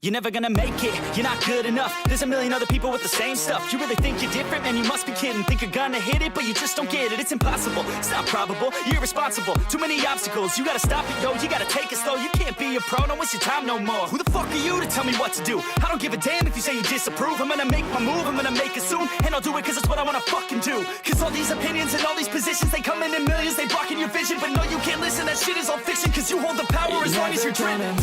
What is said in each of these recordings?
You're never gonna make it, you're not good enough. There's a million other people with the same stuff. You really think you're different? Man, you must be kidding. Think you're gonna hit it, but you just don't get it. It's impossible, it's not probable, you're irresponsible. Too many obstacles, you gotta stop it, yo. You gotta take it slow, you can't be a pro. Don't waste your time no more. Who the fuck are you to tell me what to do? I don't give a damn if you say you disapprove. I'm gonna make my move, I'm gonna make it soon. And I'll do it cause it's what I wanna fucking do. Cause all these opinions and all these positions, they come in millions, they blocking your vision. But no, you can't listen, that shit is all fiction. Cause you hold the power as long as you're dreaming.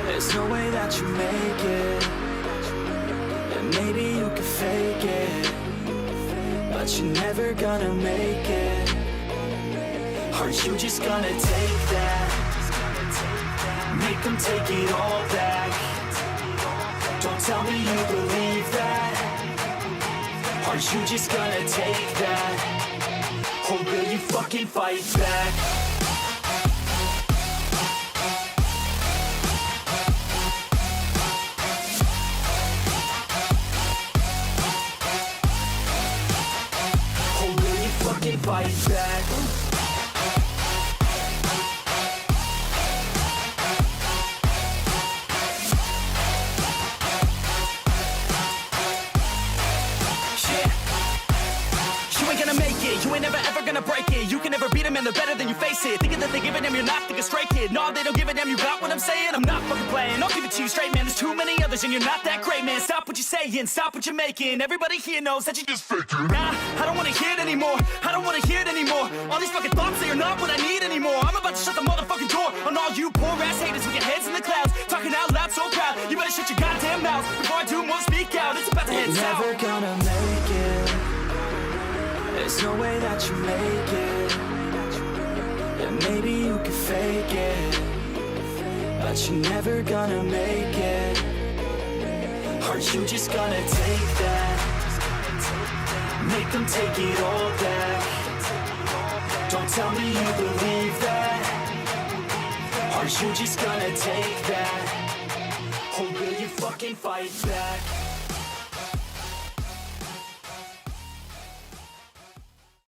There's no way that you make it. And maybe you can fake it, but you're never gonna make it. Are you just gonna take that? Make them take it all back. Don't tell me you believe that. Are you just gonna take that? Or will you fucking fight back? Fight back. You ain't gonna make it, you ain't never ever gonna break it. You can never beat them and they're better than you face it. Thinking that they give a damn, you're not thinking straight, kid. No, they don't give a damn, you got what I'm saying? I'm not fucking playing, I'll give it to you straight, man. There's too many others and you're not that great, man. Stop what you're saying, stop what you're making. Everybody here knows that you just faking. Nah, I don't wanna hear it anymore, I don't wanna hear it anymore. All these fucking thoughts, they are not what I need anymore. I'm about to shut the motherfucking door on all you poor ass haters with your heads in the clouds, talking out loud so proud. You better shut your goddamn mouth before I do more speak out. It's about to head south. You're never gonna make it. There's no way that you make it. And maybe you can fake it, but you're never gonna make it. Are you just gonna take that? Make them take it all back. Don't tell me you believe that. Are you just gonna take that? Or will you fucking fight back?